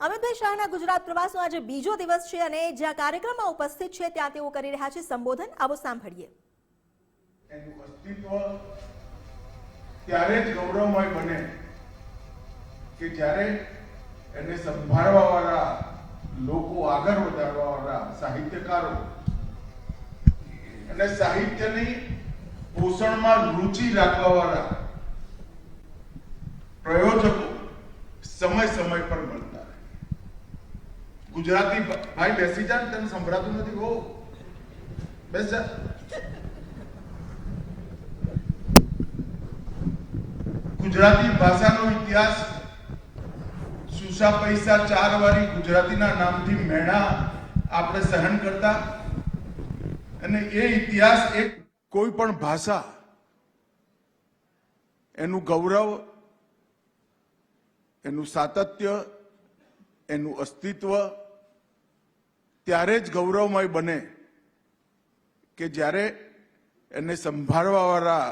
અમિતભાઈ શાહના ગુજરાત પ્રવાસનો આજે બીજો દિવસ છે અને જ્યાં કાર્યક્રમમાં ઉપસ્થિત છે ત્યાં તેઓ કરી રહ્યા છે સંબોધન. આવો સાંભળીએ. એનું અસ્તિત્વ ત્યારે જ ગૌરવમય બને કે જ્યારે એને સંભાળવા વાળા લોકો, આગળ વધારવા વાળા સાહિત્યકારો અને સાહિત્યની પોષણમાં રુચિ રાખવા વાળા પ્રયોજકો સમય સમય પર મળતા રહે. ગુજરાતી ભાઈ બેસી જા, તને સંભળાતું નથી? હો બેસ જા. ગુજરાતી ભાષાનો ઇતિહાસ સુસા પૈસા ચાર વાળી ગુજરાતીના નામથી મેણા આપણે સહન કરતા, અને એ ઇતિહાસ એક કોઈ પણ ભાષા એનું ગૌરવ, એનું સાતત્ય, એનું અસ્તિત્વ ત્યારે જ ગૌરવમય બને કે જ્યારે એને સંભાળવા વાળા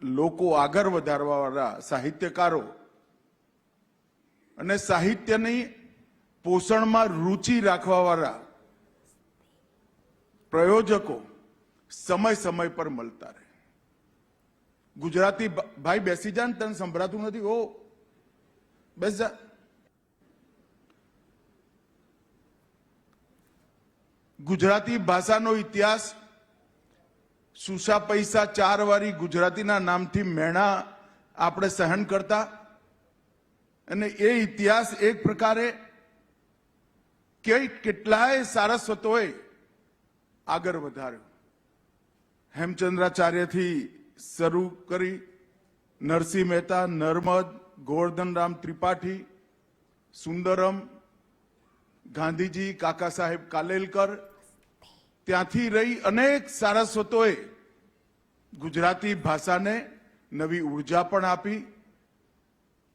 લોકો, આગળ વધારવા વાળા સાહિત્યકારો અને સાહિત્યની પોષણમાં રુચિ રાખવા વાળા પ્રયોજકો સમય સમય પર મળતા રહે. ગુજરાતી ભાઈ બેસી જા, તને સંભળાતું નથી? હો બેસ જા. ગુજરાતી ભાષાનો ઇતિહાસ સુસા પૈસા ચાર વાળી ગુજરાતીના નામથી મેણા આપણે સહન કરતા, અને એ ઇતિહાસ એક પ્રકારે કેટલાય સારસ્વતોએ આગળ વધાર્યો. હેમચંદ્રાચાર્યથી શરૂ કરી નરસિંહ મહેતા, નર્મદ, ગોવર્ધનરામ ત્રિપાઠી, સુંદરમ, ગાંધીજી, કાકા સાહેબ કાલેલકર, ત્યાંથી રહી અનેક સારસ્વતોએ ગુજરાતી ભાષાને નવી ઉર્જા પણ આપી,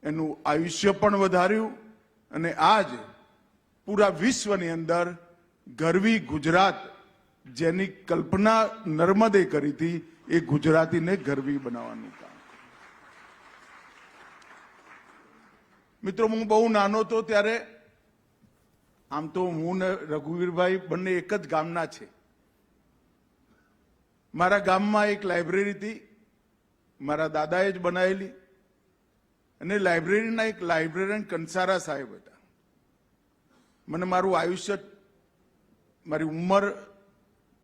એનું આયુષ્ય પણ વધાર્યું, અને આજ પૂરા વિશ્વની અંદર ગરવી ગુજરાત જેની કલ્પના નર્મદે કરી હતી, એ ગુજરાતીને ગરવી બનાવવાનું કામ. મિત્રો, હું બહુ નાનો હતો ત્યારે, આમ તો હું ને રઘુવીરભાઈ બંને એક જ ગામના છે. મારા ગામમાં એક લાઇબ્રેરી હતી, મારા દાદાએ જ બનાવેલી, અને લાઇબ્રેરીના એક લાઇબ્રેરિયન કંસારા સાહેબ હતા. મને મારું આયુષ્ય, મારી ઉંમર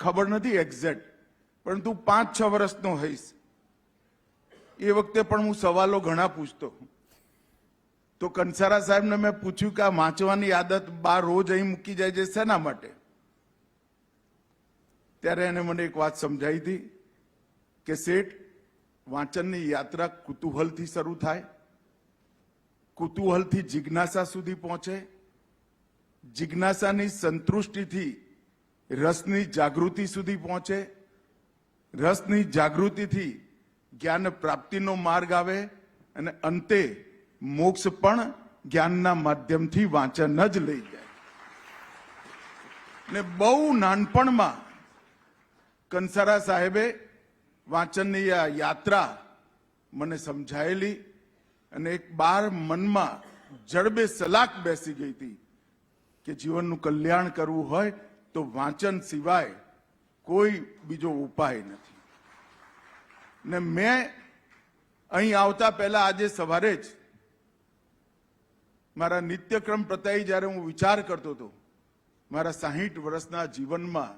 ખબર નથી એક્ઝેક્ટ, પરંતુ 5-6 વર્ષનો હઈશ. એ વખતે પણ હું સવાલો ઘણા પૂછતો. તો કંસારા સાહેબને મેં પૂછ્યું કે આ વાંચવાની આદત બા રોજ અહીં મૂકી જાય છે, શેના માટે? ત્યારે એને મને એક વાત સમજાવી હતી કે શેઠ, વાંચનની યાત્રા કુતૂહલથી શરૂ થાય, કુતૂહલથી જિજ્ઞાસા સુધી પહોંચે, જિજ્ઞાસાની સંતૃષ્ટિથી રસની જાગૃતિ સુધી પહોંચે, રસની જાગૃતિથી જ્ઞાન પ્રાપ્તિનો માર્ગ આવે, અને અંતે મોક્ષ પણ જ્ઞાનના માધ્યમથી વાંચન જ લઈ જાય. ને બહુ નાનપણમાં કંસારા સાહેબે વાંચનની આ યાત્રા મને સમજાયેલી, અને એક બાર મનમાં જડબે સલાક બેસી ગઈ હતી કે જીવનનું કલ્યાણ કરવું હોય તો વાંચન સિવાય કોઈ બીજો ઉપાય નથી. ને મેં અહીં આવતા પહેલા આજે સવારે જ મારા નિત્યક્રમ પતાવી જ્યારે હું વિચાર કરતો હતો, મારા 60 વર્ષના જીવનમાં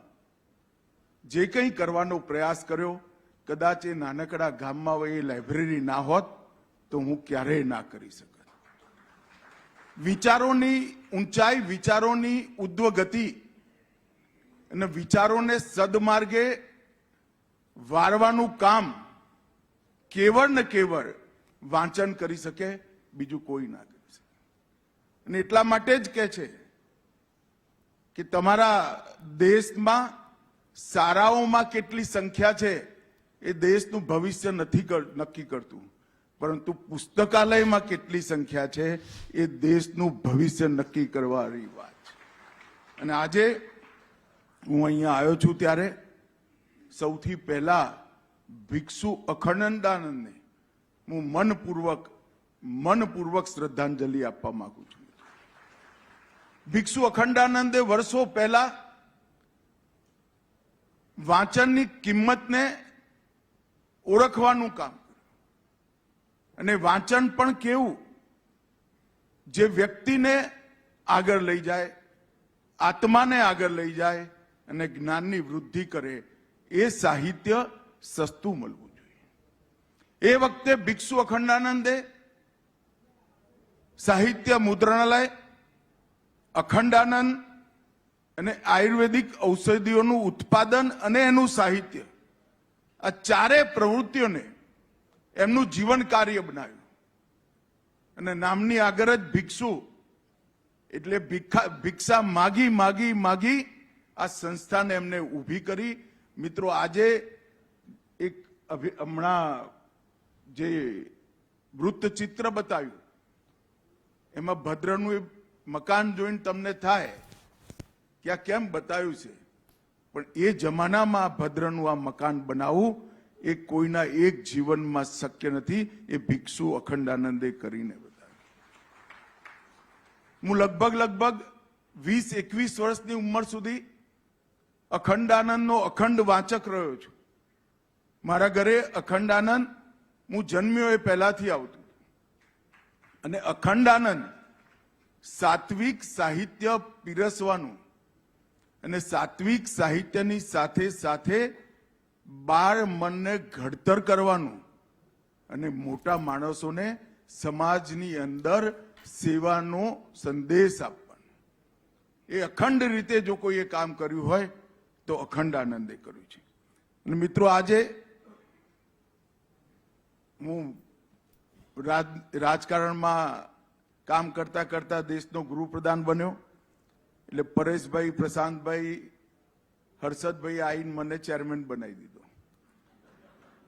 જે કંઈ કરવાનો પ્રયાસ કર્યો, કદાચ એ નાનકડા ગામમાં એ લાઇબ્રેરી ના હોત તો હું ક્યારેય ના કરી શકત. વિચારોની ઊંચાઈ, વિચારોની ઉદ્ધવગતિ અને વિચારોને સદમાર્ગે વાળવાનું કામ કેવળ ને કેવળ વાંચન કરી શકે, બીજું કોઈ ના કરી શકે. અને એટલા માટે જ કહે છે કે તમારા દેશમાં શાળાઓમાં કેટલી સંખ્યા છે એ દેશનું ભવિષ્ય નથી નક્કી કરતું, પરંતુ પુસ્તકાલયમાં કેટલી સંખ્યા છે એ દેશનું ભવિષ્ય નક્કી કરવાની વાત છે. અને આજે હું અહીંયા આવ્યો છું ત્યારે સૌથી પહેલા ભિક્ષુ અખંડાનંદને હું મનપૂર્વક શ્રદ્ધાંજલિ આપવા માંગુ છું. ભિક્ષુ અખંડાનંદે વર્ષો પહેલા વાંચનની કિંમતને ઓળખવાનું કામ કર્યું અને વાંચન પણ કેવું જે વ્યક્તિને આગળ લઈ જાય, આત્માને આગળ લઈ જાય અને જ્ઞાનની વૃદ્ધિ કરે એ સાહિત્ય સસ્તું મળવું જોઈએ. એ વખતે ભિક્ષુ અખંડાનંદે સાહિત્ય મુદ્રણાલય, અખંડાનંદ અને આયુર્વેદિક ઔષધિઓનું ઉત્પાદન અને એનું સાહિત્ય, આ ચારે પ્રવૃત્તિઓને એમનું જીવન કાર્ય બનાવ્યું. અને નામની આગળ જ ભિક્ષુ એટલે ભિક્ષા માગી માગી માગી આ સંસ્થાને એમને ઊભી કરી. મિત્રો, આજે એક હમણાં જે વૃત્તચિત્ર બતાવ્યું એમાં ભદ્રનું એ મકાન જોઈને તમને થાય કે આ કેમ બતાવ્યું છે, પણ એ જમાનામાં ભદ્રનું આ મકાન બનાવવું એ કોઈના એક જીવનમાં શક્ય નથી. એ ભિક્ષુ અખંડાનંદે કરીને બતાવ્યું. હું લગભગ 20-21 વર્ષની ઉંમર સુધી અખંડાનંદનો અખંડ વાંચક રહ્યો છું. મારા ઘરે અખંડાનંદ હું જન્મ્યો એ પહેલાથી આવતું અને અખંડાનંદ સાત્વિક સાહિત્ય પીરસવાનું અને સાત્વિક સાહિત્યની સાથે સાથે બાળ મનને ઘડતર કરવાનું અને મોટા માણસોને સમાજની અંદર સેવાનો સંદેશ આપવાનો, એ અખંડ રીતે જો કોઈએ કામ કર્યું હોય તો અખંડાનંદે કર્યું છે. અને મિત્રો, આજે હું રાજકારણમાં કામ કરતા કરતા દેશનો ગૃહપ્રધાન બન્યો એટલે પરેશભાઈ, પ્રશાંતભાઈ, હર્ષદભાઈ આવીને મને ચેરમેન બનાવી દીધો.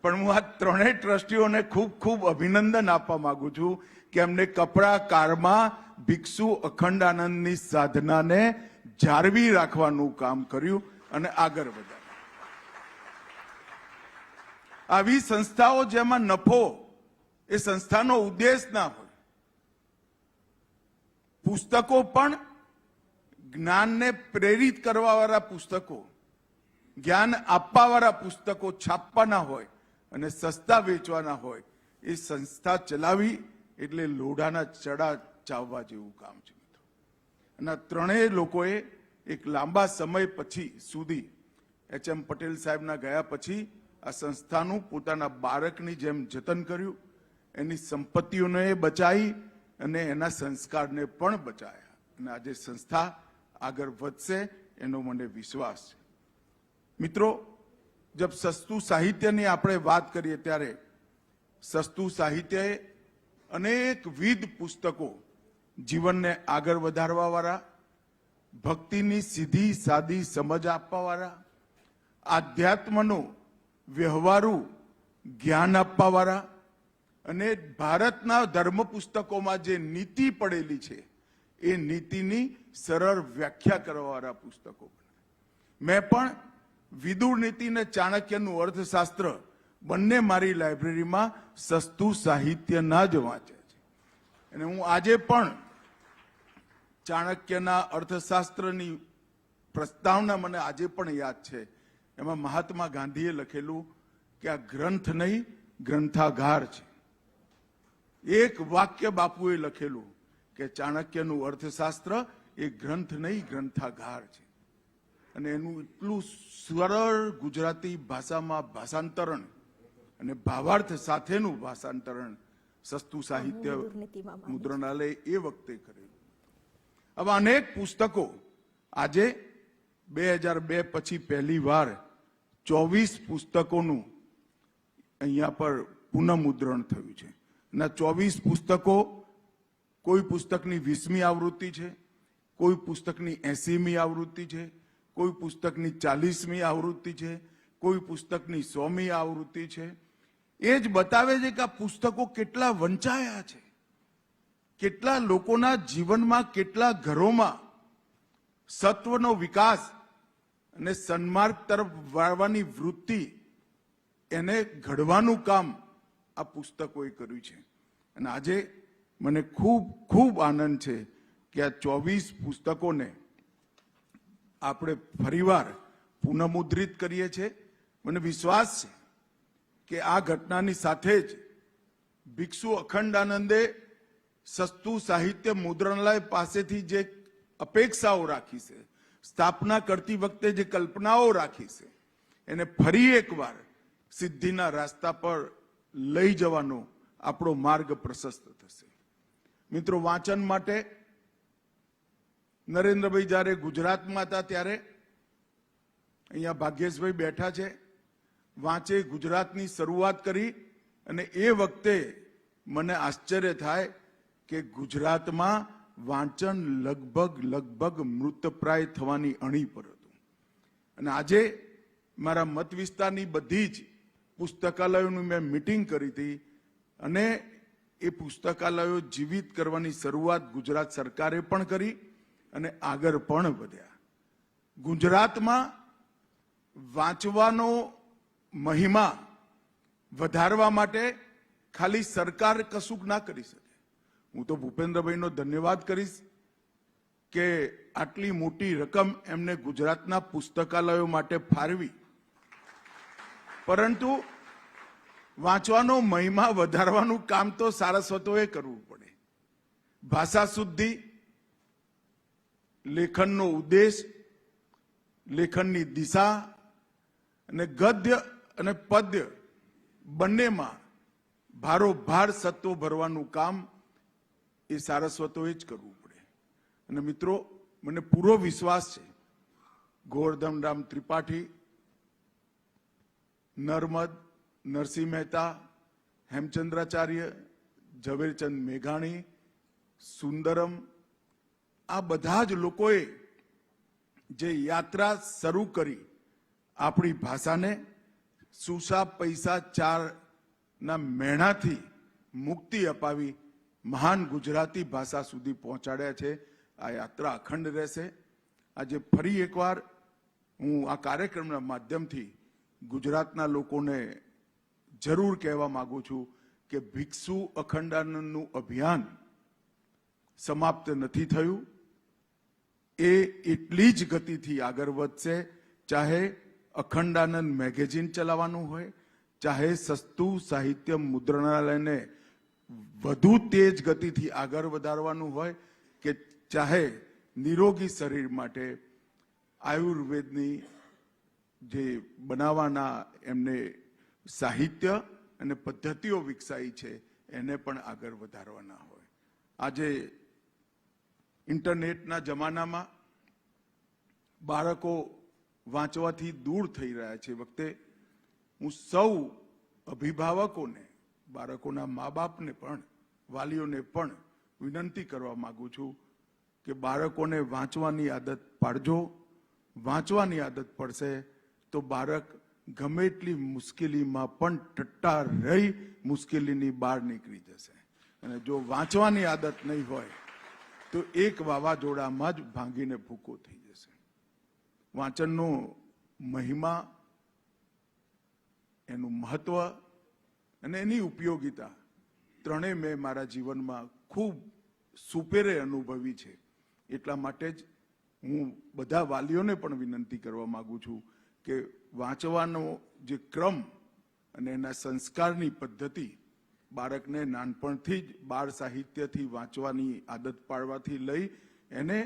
પણ હું આ ત્રણેય ટ્રસ્ટીઓને ખૂબ ખૂબ અભિનંદન આપવા માંગુ છું કે એમને કપડા કારમાં ભિક્ષુ અખંડાનંદની સાધનાને જાળવી રાખવાનું કામ કર્યું અને આગળ વધાર્યું. આવી સંસ્થાઓ જેમાં નફો એ સંસ્થાનો ઉદ્દેશ ના હોય. પુસ્તકો પણ જ્ઞાનને પ્રેરિત કરવા વાળા પુસ્તકો, જ્ઞાન આપવા વાળા પુસ્તકો છાપવાના હોય અને સસ્તા વેચવાના હોય. એ સંસ્થા ચલાવી એટલે લોઢાના ચડા ચાવવા જેવું કામ છે મિત્રો. અને આ ત્રણેય લોકોએ એક લાંબા સમય પછી સુધી એચ.એમ. પટેલ સાહેબના ગયા પછી આ સંસ્થાનું પોતાના બાળકની જેમ જતન કર્યું, એની સંપત્તિઓને બચાવી અને એના સંસ્કારને પણ બચાવ્યા. અને આજે સંસ્થા આગળ વધશે એનો મને વિશ્વાસ છે. મિત્રો, જબ સસ્તું સાહિત્યની આપણે વાત કરીએ ત્યારે સસ્તું સાહિત્યએ અનેકવિધ પુસ્તકો જીવનને આગળ વધારવા વાળા, ભક્તિની સીધી સાદી સમજ આપવા વાળા, આધ્યાત્મનું વ્યવહારુ જ્ઞાન આપવા વાળા અને ભારતના ધર્મ પુસ્તકોમાં જે નીતિ પડેલી છે એ નીતિની સરળ વ્યાખ્યા કરવા વાળા પુસ્તકો. મેં પણ વિદુર નીતિ અને ચાણક્યનું અર્થશાસ્ત્ર બંને મારી લાઇબ્રેરીમાં સસ્તું સાહિત્યના જ વાંચ્યા છે. અને હું આજે પણ ચાણક્યના અર્થશાસ્ત્રની પ્રસ્તાવના મને આજે પણ યાદ છે. એમાં મહાત્મા ગાંધીએ લખેલું કે આ ગ્રંથ નહીં, ગ્રંથાગાર છે. એક વાક્ય બાપુએ લખેલું કે ચાણક્યનું અર્થશાસ્ત્ર એ ગ્રંથ નહીં, ગ્રંથાગાર છે. અને એનું એટલું સરળ ગુજરાતી ભાષામાં ભાષાંતરણ અને ભાવાર્થ સાથેનું ભાષાંતરણ સસ્તું સાહિત્ય મુદ્રણાલય એ વખતે કરેલું. આવા અનેક પુસ્તકો આજે 2002 પછી પહેલી વાર 24 પુસ્તકોનું અહીંયા પર પુનઃમુદ્રણ થયું છે. અને 24 પુસ્તકો, કોઈ પુસ્તકની 20મી આવૃત્તિ છે, કોઈ પુસ્તકની 80મી આવૃત્તિ છે, કોઈ પુસ્તકની 40મી આવૃત્તિ છે, કોઈ પુસ્તકની 100મી આવૃત્તિ છે. એ જ બતાવે છે કે આ પુસ્તકો કેટલા વંચાયા છે, કેટલા લોકોના જીવનમાં, કેટલા ઘરોમાં સત્વનો વિકાસ અને સન્માર્ગ તરફ વાળવાની વૃત્તિ એને ઘડવાનું કામ આ પુસ્તકોએ કર્યું છે. અને આજે મને ખૂબ ખૂબ આનંદ છે કે આ 24 પુસ્તકોને આપણે ફરીવાર પુનઃમુદ્રિત કરીએ છીએ. મને વિશ્વાસ છે કે આ ઘટનાની સાથે જ ભિક્ષુ અખંડાનંદે સસ્તું સાહિત્ય મુદ્રણાલય પાસેથી જે અપેક્ષાઓ રાખી છે, સ્થાપના કરતી વખતે જે કલ્પનાઓ રાખી છે, એને ફરી એકવાર સિદ્ધિના રસ્તા પર લઈ જવાનો આપણો માર્ગ પ્રશસ્ત થશે. મિત્રો, વાંચન માટે નરેન્દ્રભાઈ જ્યારે ગુજરાતમાં હતા ત્યારે અહીંયા ભાગ્યેશભાઈ બેઠા છે, વાંચે ગુજરાતની શરૂઆત કરી અને એ વખતે મને આશ્ચર્ય થાય કે ગુજરાતમાં વાંચન લગભગ મૃતપ્રાય થવાની અણી પર હતું. અને આજે મારા મત વિસ્તારની બધી જ પુસ્તકાલયોની મેં મીટિંગ કરી હતી અને એ પુસ્તકાલયો જીવિત કરવાની શરૂઆત ગુજરાત સરકારે પણ કરી અને આગળ પણ વધ્યા. ગુજરાતમાં વાંચવાનો મહિમા વધારવા માટે ખાલી સરકાર કશું ના કરી શકે. હું તો ભૂપેન્દ્રભાઈનો ધન્યવાદ કરીશ કે આટલી મોટી રકમ એમને ગુજરાતના પુસ્તકાલયો માટે ફાળવી, પરંતુ વાંચવાનો મહિમા વધારવાનું કામ તો સારસ્વતોએ કરવું પડે. ભાષા શુદ્ધિ, લેખનનો ઉદ્દેશ, લેખનની દિશા અને ગદ્ય અને પદ્ય બંનેમાં ભારોભાર સત્વ ભરવાનું કામ એ સારસ્વતોએ જ કરવું પડે. અને મિત્રો, મને પૂરો વિશ્વાસ છે ગોવર્ધનરામ ત્રિપાઠી, નર્મદ, નરસિંહ મહેતા, હેમચંદ્રાચાર્ય, ઝવેરચંદ મેઘાણી, સુંદરમ, આ બધા જ લોકોએ જે યાત્રા શરૂ કરી આપણી ભાષાને સુસા પૈસા ચારના મેણાથી મુક્તિ અપાવી મહાન ગુજરાતી ભાષા સુધી પહોંચાડ્યા છે. આ યાત્રા અખંડ રહેશે. આજે ફરી એકવાર હું આ કાર્યક્રમના માધ્યમથી ગુજરાતના લોકોને જરૂર કહેવા માંગુ છું કે ભિક્ષુ અખંડાનંદનું અભિયાન સમાપ્ત નથી થયું. એ એટલી જ ગતિથી આગળ વધશે. ચાહે અખંડાનંદ મેગેઝિન ચલાવવાનું હોય, ચાહે સસ્તું સાહિત્ય મુદ્રણાલયને વધુ તેજ ગતિથી આગળ વધારવાનું હોય, કે ચાહે નિરોગી શરીર માટે આયુર્વેદની જે બનાવવાના એમને સાહિત્ય અને પદ્ધતિઓ વિકસાઈ છે એને પણ આગળ વધારવાના હોય. આજે ઇન્ટરનેટના જમાનામાં બાળકો વાંચવાથી દૂર થઈ રહ્યા છે. વખતે હું સૌ અભિભાવકોને, બાળકોના મા બાપને પણ, વાલીઓને પણ વિનંતી કરવા માંગુ છું કે બાળકોને વાંચવાની આદત પાડજો. વાંચવાની આદત પડશે તો બાળક ગમે એટલી મુશ્કેલીમાં પણ ટટ્ટા રહી મુશ્કેલીની બહાર નીકળી જશે. અને જો વાંચવાની આદત નહીં હોય તો એક વાવાઝોડામાં જ ભાંગીને ભૂકો થઈ જશે. વાંચનનો મહિમા, એનું મહત્વ અને એની ઉપયોગિતા ત્રણેય મેં મારા જીવનમાં ખૂબ સુપેરે અનુભવી છે. એટલા માટે જ હું બધા વાલીઓને પણ વિનંતી કરવા માંગુ છું કે વાંચવાનો જે ક્રમ અને એના સંસ્કારની પદ્ધતિ બાળકને નાનપણથી જ બાળ સાહિત્યથી વાંચવાની આદત પાડવાથી લઈ એને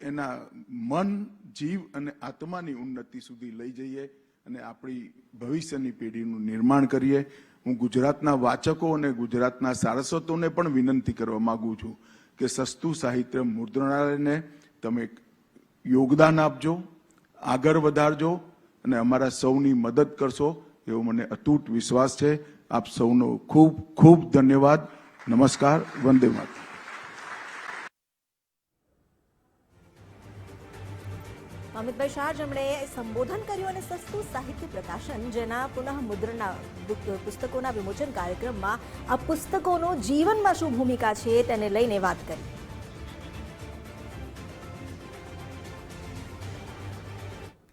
એના મન, જીવ અને આત્માની ઉન્નતિ સુધી લઈ જઈએ અને આપણી ભવિષ્યની પેઢીનું નિર્માણ કરીએ. હું ગુજરાતના વાચકો અને ગુજરાતના સારસ્વતોને પણ વિનંતી કરવા માંગુ છું કે સસ્તું સાહિત્ય મુદ્રણાલયને તમે યોગદાન આપજો, આગળ વધારજો અને અમારા સૌની મદદ કરશો એવો મને અતૂટ વિશ્વાસ છે. આપ સૌનો ખૂબ ખૂબ ધન્યવાદ. નમસ્કાર. વંદે માતરમ. અમિતભાઈ શાહ, જેમણે સંબોધન કર્યું અને સસ્તું સાહિત્ય પ્રકાશન, જેના પુનઃ મુદ્રણના પુસ્તકોના વિમોચન કાર્યક્રમમાં આ પુસ્તકોનો જીવનમાં શું ભૂમિકા છે તેને લઈને વાત કરી.